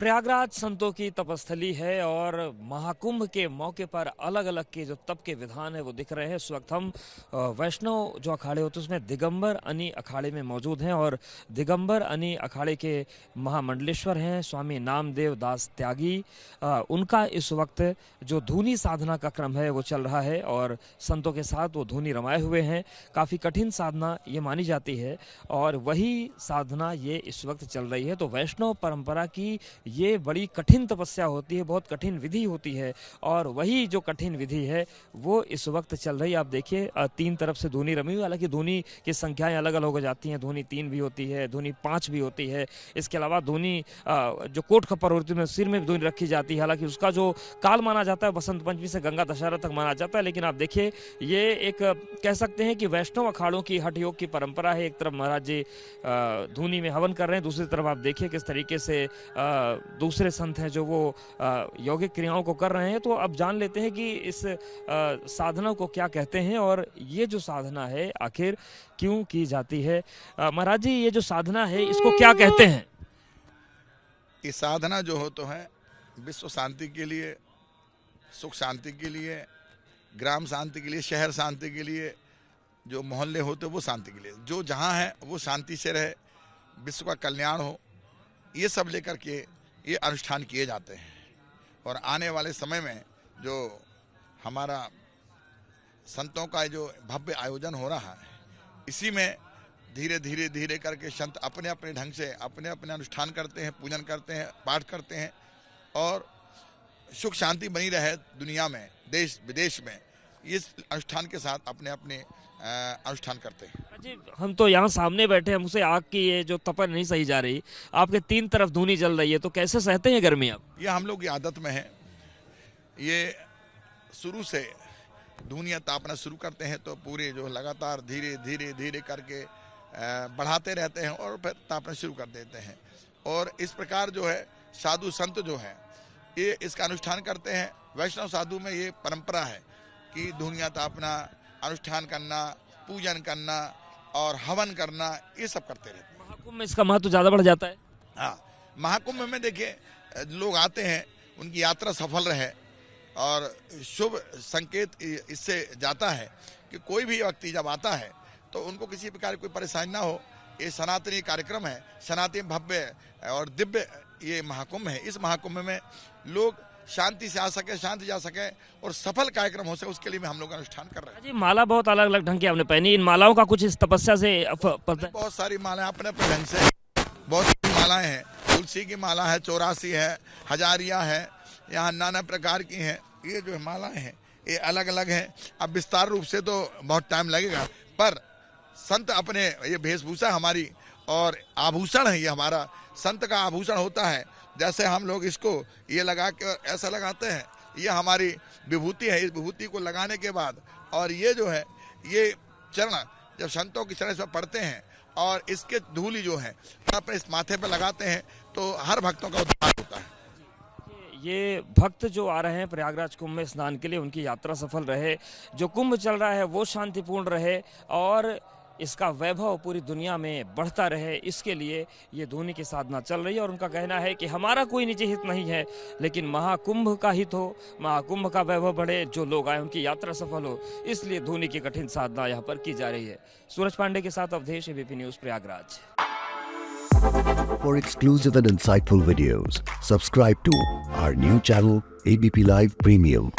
प्रयागराज संतों की तपस्थली है और महाकुंभ के मौके पर अलग अलग के जो तप के विधान है वो दिख रहे हैं। इस वक्त हम वैष्णव जो अखाड़े होते हैं उसमें दिगंबर अनी अखाड़े में मौजूद हैं और दिगंबर अनी अखाड़े के महामंडलेश्वर हैं स्वामी नामदेव दास त्यागी। उनका इस वक्त जो धूनी साधना का क्रम है वो चल रहा है और संतों के साथ वो धूनी रमाए हुए हैं। काफ़ी कठिन साधना ये मानी जाती है और वही साधना ये इस वक्त चल रही है। तो वैष्णव परंपरा की ये बड़ी कठिन तपस्या होती है, बहुत कठिन विधि होती है और वही जो कठिन विधि है वो इस वक्त चल रही है। आप देखिए तीन तरफ से धूनी रमी हुई, हालांकि धूनी की संख्याएं अलग अलग हो जाती हैं। धूनी 3 भी होती है, धूनी 5 भी होती है। इसके अलावा धूनी जो कोट खप्पर होती है सिर में धूनी रखी जाती है। हालांकि उसका जो काल माना जाता है बसंत पंचमी से गंगा दशहरा तक माना जाता है। लेकिन आप देखिए ये एक कह सकते हैं कि वैष्णव अखाड़ों की हठ योग की परंपरा है। एक तरफ महाराज जी धूनी में हवन कर रहे हैं, दूसरी तरफ आप देखिए किस तरीके से दूसरे संत हैं जो वो यौगिक क्रियाओं को कर रहे हैं। तो अब जान लेते हैं कि इस साधना को क्या कहते हैं और ये जो साधना है आखिर क्यों की जाती है। महाराज जी ये जो साधना है इसको क्या कहते हैं? ये साधना जो हो तो है विश्व शांति के लिए, सुख शांति के लिए, ग्राम शांति के लिए, शहर शांति के लिए, जो मोहल्ले होते वो शांति के लिए, जो जहाँ है वो शांति से रहे, विश्व का कल्याण हो, ये सब लेकर के ये अनुष्ठान किए जाते हैं। और आने वाले समय में जो हमारा संतों का जो भव्य आयोजन हो रहा है इसी में धीरे धीरे धीरे करके संत अपने अपने ढंग से अपने अपने अनुष्ठान करते हैं, पूजन करते हैं, पाठ करते हैं और सुख शांति बनी रहे दुनिया में, देश विदेश में, इस अनुष्ठान के साथ अपने अपने अनुष्ठान करते हैं। जी हम तो यहाँ सामने बैठे हैं, मुझसे आग की ये जो तपन नहीं सही जा रही, आपके 3 तरफ धूनी जल रही है, तो कैसे सहते हैं गर्मी आप? ये हम लोग की आदत में है। ये शुरू से धूनिया तापना शुरू करते हैं तो पूरे जो लगातार धीरे धीरे धीरे करके बढ़ाते रहते हैं और फिर तापना शुरू कर देते हैं। और इस प्रकार जो है साधु संत जो हैं ये इसका अनुष्ठान करते हैं। वैष्णव साधु में ये परंपरा है कि धूनिया तापना, अनुष्ठान करना, पूजन करना और हवन करना, ये सब करते रहते हैं। महाकुंभ में इसका महत्व ज़्यादा बढ़ जाता है। हाँ, महाकुंभ में देखिए लोग आते हैं, उनकी यात्रा सफल रहे और शुभ संकेत इससे जाता है कि कोई भी व्यक्ति जब आता है तो उनको किसी प्रकार की कोई परेशानी ना हो। ये सनातनी कार्यक्रम है, सनातनी भव्य और दिव्य ये महाकुंभ है। इस महाकुंभ में लोग शांति से आ सके, शांति जा सके और सफल कार्यक्रम हो सके, उसके लिए हम लोग अनुष्ठान कर रहे हैं। जी माला बहुत अलग अलग ढंग की आपने पहनी, इन मालाओं का कुछ इस तपस्या से पता है? बहुत सारी मालाएं अपने अपने ढंग से, बहुत सारी मालाएं हैं। तुलसी की माला है, 84 है, हजारिया है, यहाँ नाना प्रकार की हैं। ये जो मालाएं हैं ये अलग अलग हैं। अब विस्तार रूप से तो बहुत टाइम लगेगा, पर संत अपने ये वेशभूषा हमारी और आभूषण है, ये हमारा संत का आभूषण होता है। जैसे हम लोग इसको ये लगा के ऐसा लगाते हैं, ये हमारी विभूति है। इस विभूति को लगाने के बाद और ये जो है ये चरण जब संतों की चरण पर पड़ते हैं और इसके धूली जो है अपने इस माथे पर लगाते हैं तो हर भक्तों का उद्धार होता है। ये भक्त जो आ रहे हैं प्रयागराज कुंभ में स्नान के लिए, उनकी यात्रा सफल रहे, जो कुंभ चल रहा है वो शांतिपूर्ण रहे और इसका वैभव पूरी दुनिया में बढ़ता रहे, इसके लिए ये धूनी की साधना चल रही है। और उनका कहना है कि हमारा कोई निजी हित नहीं है, लेकिन महाकुंभ का हित हो, महाकुंभ का वैभव बढ़े, जो लोग आए उनकी यात्रा सफल हो, इसलिए धूनी की कठिन साधना यहाँ पर की जा रही है। सूरज पांडे के साथ Awadhesh, ABP news, Prayagraj. For exclusive and insightful videos, subscribe to our new channel ABP Live Premium.